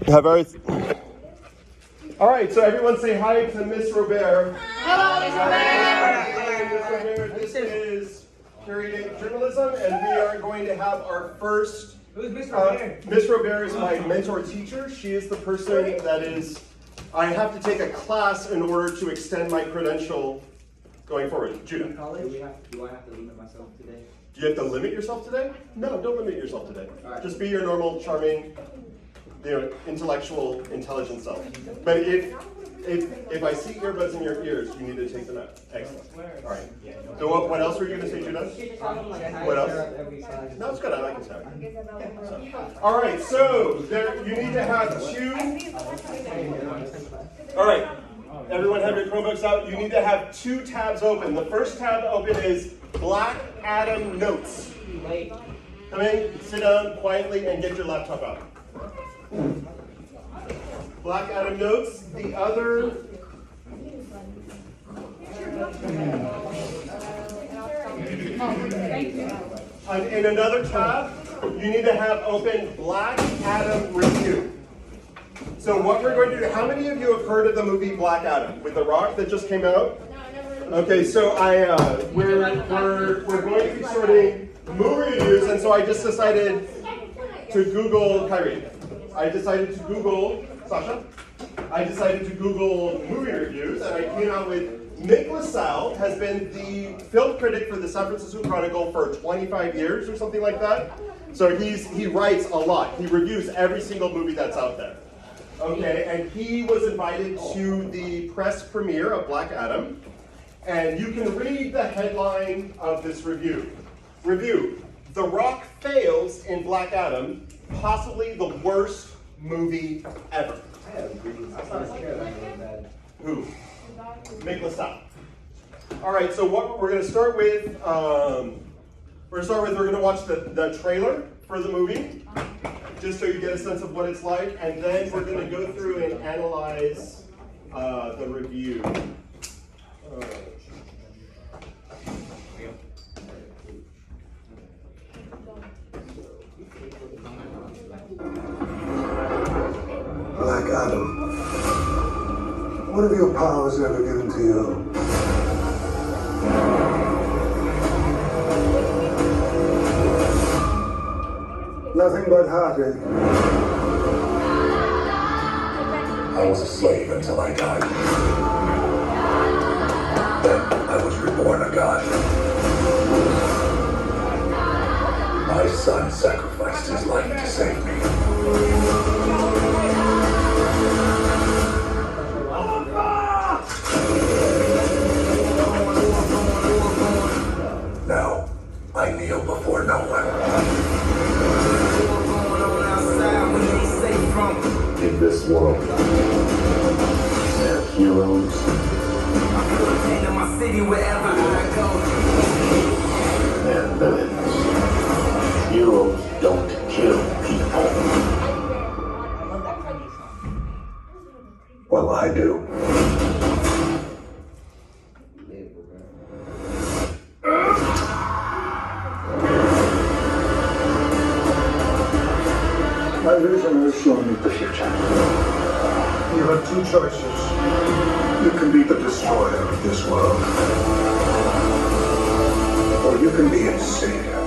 Have All right, so everyone say hi to Miss Robert. Hello, Miss Robert. Miss Robert, this is Curating Journalism, and we are going to have our first. Who's Miss Robert? Miss Robert is my mentor teacher. She is the person that is. I have to take a class in order to extend my credential going forward. Judah. College? Do I have to limit myself today? Do you have to limit yourself today? No, don't limit yourself today. Right. Just be your normal, charming, intellectual, intelligent self. But if I see earbuds in your ears, you need to take them out. Excellent. All right. So what else were you going to say, Judah? What else? No, it's good. I like this hair. All right. So you need to have two. All right. Everyone have your Chromebooks out. You need to have two tabs open. The first tab open is Black Adam Notes. Come in, sit down quietly, and get your laptop out. Black Adam Notes. The other. In another tab, you need to have open Black Adam Review. So what we're going to do, how many of you have heard of the movie Black Adam with The Rock that just came out? Okay, so we're going to be sorting movie reviews, and so I just decided to Google Kyrie. I decided to Google Sasha. I decided to Google movie reviews, and I came out with Nick LaSalle has been the film critic for the San Francisco Chronicle for 25 years or something like that. So he writes a lot. He reviews every single movie that's out there. Okay, and he was invited to the press premiere of Black Adam. And you can read the headline of this review. The Rock fails in Black Adam, possibly the worst movie ever. Who? Nick LaSalle. All right, so what we're going to start with, we're going to watch the trailer for the movie, just so you get a sense of what it's like, and then we're going to go through and analyze the review. Black Adam, what have your powers ever given to you? Nothing but heartache. I was a slave until I died. Then I was reborn a god. My son sacrificed his life to save me. Now, I kneel before no one. In this world, there are heroes and villains. Heroes don't kill people. Well, I do. My vision has shown me the future. You have two choices. You can be the destroyer of this world, or you can be its savior.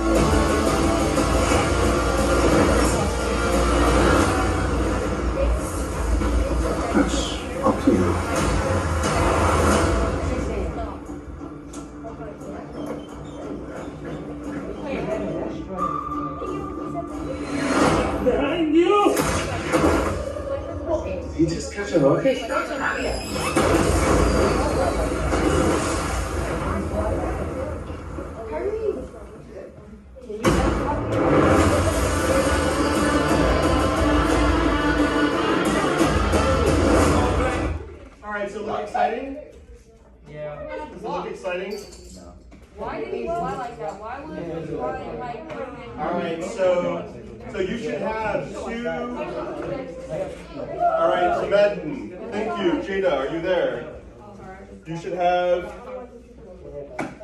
That's up to you. He just catch a rocket? All right, so look exciting? Yeah. Does it look exciting? Why did he fly like that? Why would he fly like All right, so you should have two. All right, so Madden, thank you. Jada, are you there? You should have.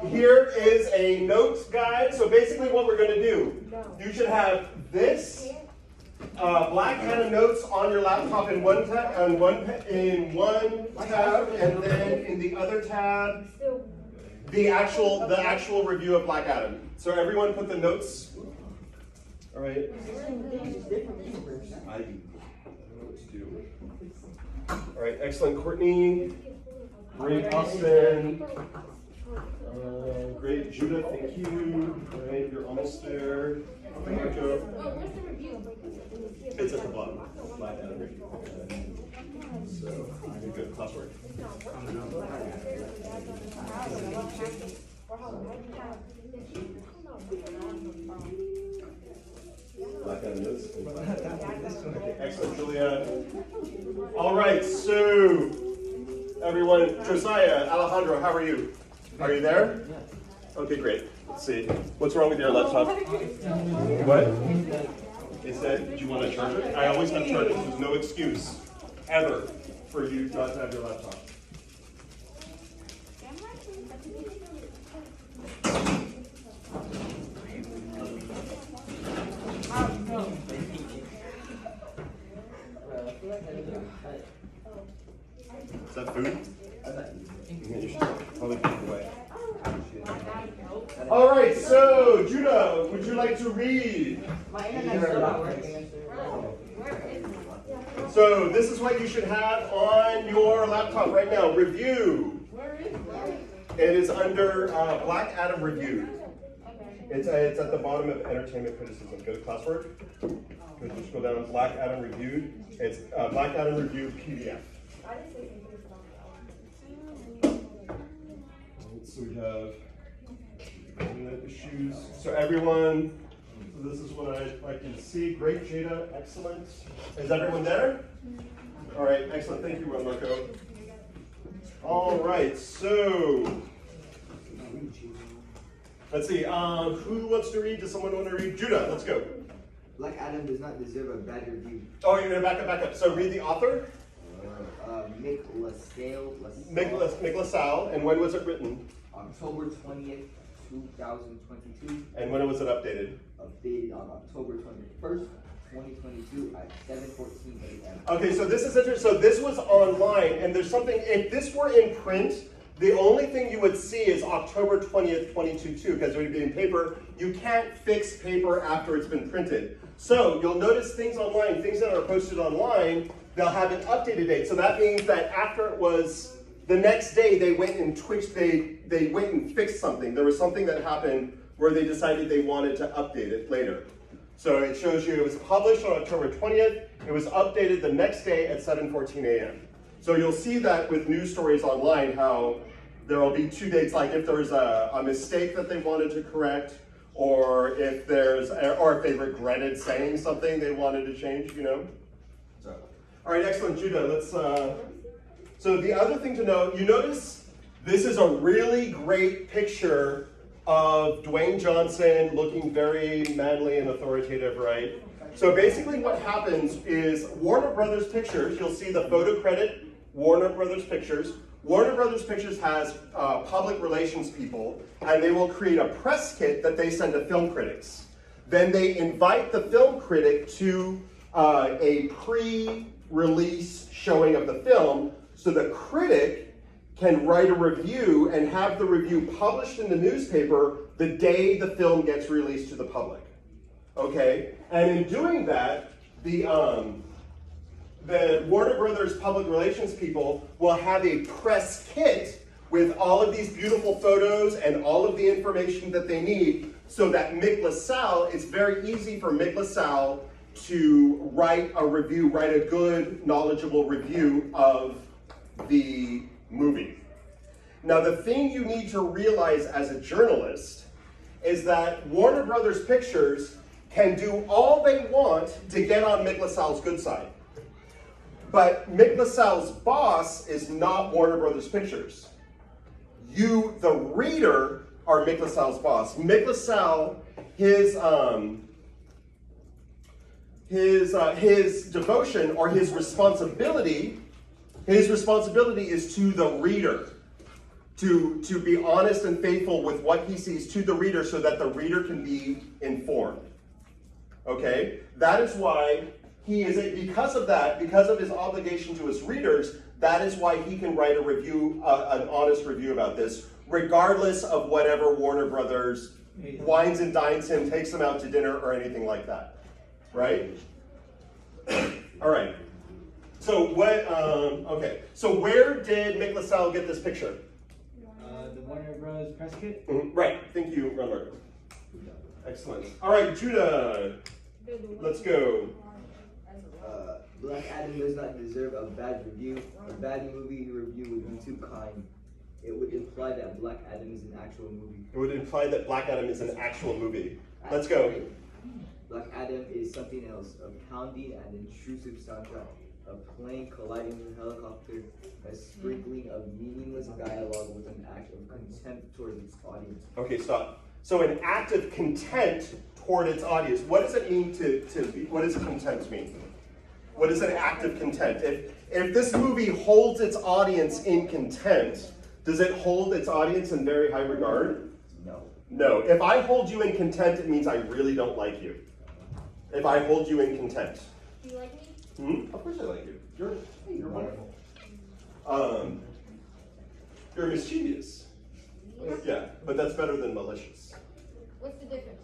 Here is a notes guide. So basically, what we're going to do, you should have this Black Adam notes on your laptop in one tab, and then in the other tab, the actual review of Black Adam. So everyone put the notes. All right. All right, excellent, Courtney. Great, Austin. Great, Judah. Thank you. All right, you're almost there. Marco. It's at the bottom. Black Adam review. So you're good. Classwork. Black Adam notes. Okay, excellent, Julia. All right, so everyone, Josiah, Alejandro, how are you? Are you there? Okay, great. Let's see. What's wrong with your laptop? What? It said, do you want to charge it? I always have chargers. There's no excuse, ever, for you not to have your laptop. Is that food? You should probably put it away. All right, so Judah, would you like to read? So this is what you should have on your laptop right now. Review. It is under Black Adam Reviewed. It's at the bottom of Entertainment Criticism. Go to classwork. Just scroll down. Black Adam Reviewed. It's Black Adam Reviewed PDF. So we have issues. So everyone, so this is what I can see. Great, Jada, excellent. Is everyone there? All right, excellent. Thank you, Marco. All right, so let's see. Who wants to read? Does someone want to read? Judah, let's go. Black Adam does not deserve a bad review. Oh, you're gonna back up. So read the author. Mick LaSalle. Mick LaSalle. And when was it written? October 20th, 2022. And when was it updated? Updated on October 21st, 2022 at 7:14 a.m. Okay, so this is interesting. So this was online, and there's something, if this were in print, the only thing you would see is October 20th, 2022, because it would be in paper. You can't fix paper after it's been printed. So you'll notice things online, things that are posted online, they'll have an updated date. So that means that after it was, the next day they went and they went and fixed something. There was something that happened where they decided they wanted to update it later. So it shows you it was published on October 20th. It was updated the next day at 7:14 a.m. So you'll see that with news stories online, how there will be 2 dates, like if there's a mistake that they wanted to correct, or if they regretted saying something they wanted to change, you know. So, all right, excellent, Judah. Let's. So the other thing to note, you notice this is a really great picture of Dwayne Johnson looking very manly and authoritative, right? So basically what happens is Warner Brothers Pictures, you'll see the photo credit, Warner Brothers Pictures. Warner Brothers Pictures has public relations people, and they will create a press kit that they send to film critics. Then they invite the film critic to a pre-release showing of the film, so the critic can write a review and have the review published in the newspaper the day the film gets released to the public. Okay? And in doing that, the Warner Brothers public relations people will have a press kit with all of these beautiful photos and all of the information that they need, so that Mick LaSalle, it's very easy for Mick LaSalle to write a good, knowledgeable review of the movie. Now, the thing you need to realize as a journalist is that Warner Brothers Pictures can do all they want to get on Mick LaSalle's good side. But Mick LaSalle's boss is not Warner Brothers Pictures. You, the reader, are Mick LaSalle's boss. Mick LaSalle, his devotion or his responsibility is to the reader. To be honest and faithful with what he sees to the reader, so that the reader can be informed. Okay? That is why he is, because of that, because of his obligation to his readers, that is why he can write a review, an honest review about this, regardless of whatever Warner Brothers wines and dines him, takes him out to dinner, or anything like that. Right? All right. So what, okay. So where did Mick LaSalle get this picture? The Warner Bros. press kit? Right. Thank you, Runberg. Excellent. All right, Judah. Let's go. Black Adam does not deserve a bad review. A bad movie review would be too kind. It would imply that Black Adam is an actual movie. It would imply that Black Adam is an actual movie. Let's go. Black Adam is something else. A pounding and intrusive soundtrack. A plane colliding with a helicopter. A sprinkling of meaningless dialogue with an act of contempt towards its audience. Okay, stop. So an act of contempt toward its audience. What does it mean to be, what does contempt mean? What is an act of contempt? If this movie holds its audience in contempt, does it hold its audience in very high regard? No. No. If I hold you in contempt, it means I really don't like you. If I hold you in contempt. Do you like me? Of course I like you. You're wonderful. You're mischievous. Yeah, but that's better than malicious. What's the difference?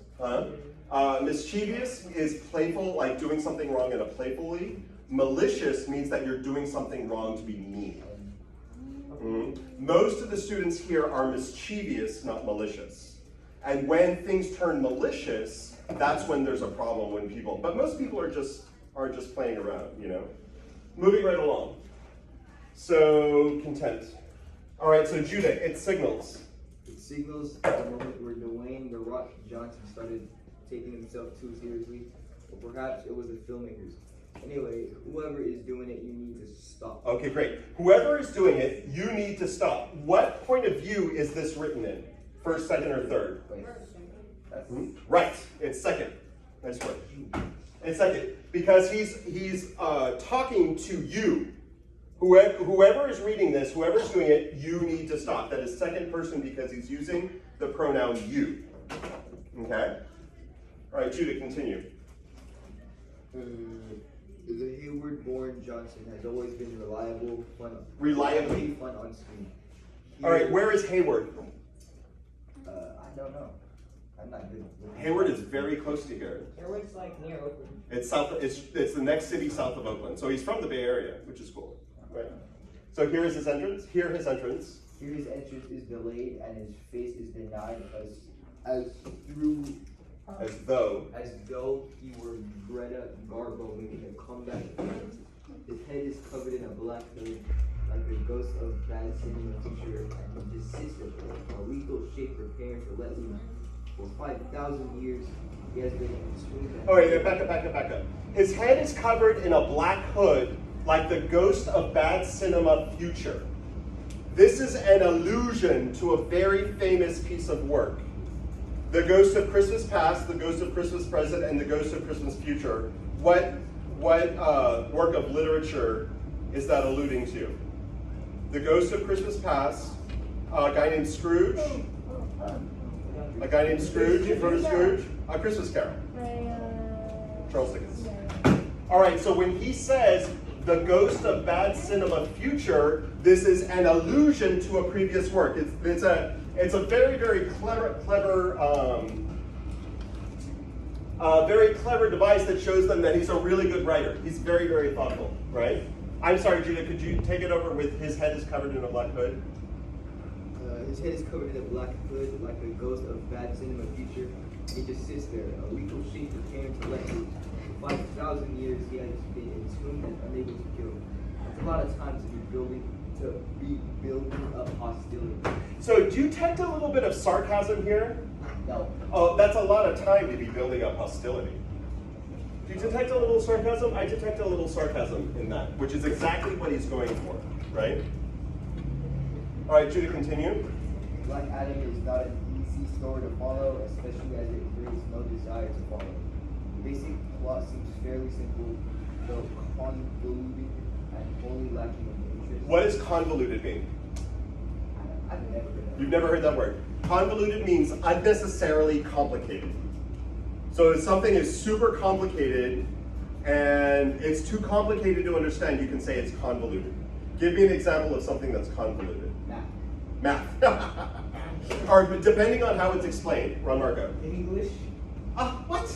Mischievous is playful, like doing something wrong in a playful way. Malicious means that you're doing something wrong to be mean. Most of the students here are mischievous, not malicious. And when things turn malicious, that's when there's a problem when people, but most people are just playing around, you know? Moving right along. So, content. All right, so Judah, it signals. It signals the moment where Dwayne "The Rock" Johnson started taking himself too seriously, or perhaps it was the filmmakers. Anyway, whoever is doing it, you need to stop. Okay, great. Whoever is doing it, you need to stop. What point of view is this written in? First, second, or third? Wait, that's Right, it's second. Nice work. It's second, because he's talking to you. Whoever is reading this, whoever's doing it, you need to stop. That is second person because he's using the pronoun you. Okay? All right, Judah, continue. The Hayward-born Johnson has always been reliably Reliably. fun on screen. All right, where is Hayward? I don't know. I'm not good. Hayward is very close to here. Hayward's like near Oakland. It's south. It's the next city south of Oakland. So he's from the Bay Area, which is cool. Right. So here is his entrance. Here his entrance. Here his entrance is delayed and his face is denied as though he were Greta Garbo making a comeback appearance. His head is covered in a black hood, like the ghost of bad cinema teacher, and he just sits there, a lethal shape preparing to let loose. For 5,000 years, he has been entombed. Oh wait, back up. His head is covered in a black hood, like the ghost of bad cinema future. This is an allusion to a very famous piece of work. The Ghost of Christmas Past, The Ghost of Christmas Present, and The Ghost of Christmas Future. What work of literature is that alluding to? The Ghost of Christmas Past, a guy named Scrooge. A guy named Scrooge. You've heard of Scrooge? A Christmas Carol. Charles Dickens. All right, so when he says the ghost of bad cinema future, this is an allusion to a previous work. It's a very, very clever device that shows them that he's a really good writer. He's very, very thoughtful, right? I'm sorry, Judah, could you take it over with his head is covered in a black hood? His head is covered in a black hood, like a ghost of bad cinema future. He just sits there, a lethal shape preparing to let loose. For 5,000 years, he has been entombed and unable to kill. That's a lot of time to be building up hostility. So do you detect a little bit of sarcasm here? No. Oh, that's a lot of time to be building up hostility. Do you detect a little sarcasm? I detect a little sarcasm in that, which is exactly what he's going for, right? All right, Judah, continue. Black Adam is not an easy story to follow, especially as it creates no desire to follow. The basic plot seems fairly simple, though convoluted and wholly lacking in interest. What does convoluted mean? I've never heard of it. You've never heard that word. Convoluted means unnecessarily complicated. So if something is super complicated and it's too complicated to understand, you can say it's convoluted. Give me an example of something that's convoluted. Math. Math. Or depending on how it's explained. Ron Marco. In English, What?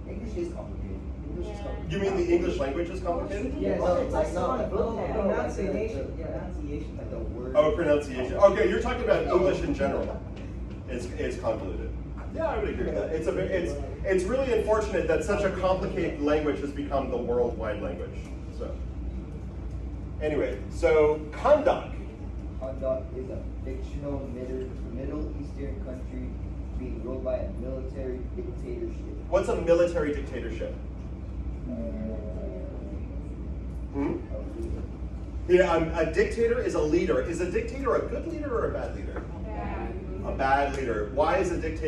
English is complicated. English is complicated. You mean the English language is complicated? yeah, Well, no, like not pronunciation. yeah, Pronunciation. like the word. Oh, pronunciation. Okay, you're talking about English in general. It's convoluted. Yeah, I would agree with that. It's really unfortunate that such a complicated language has become the worldwide language. So anyway, so Kahndaq. Kahndaq is a fictional Middle Eastern country being ruled by a military dictatorship. What's a military dictatorship? Yeah, a dictator is a leader. Is a dictator a good leader or a bad leader? A bad leader. Why is a dictator?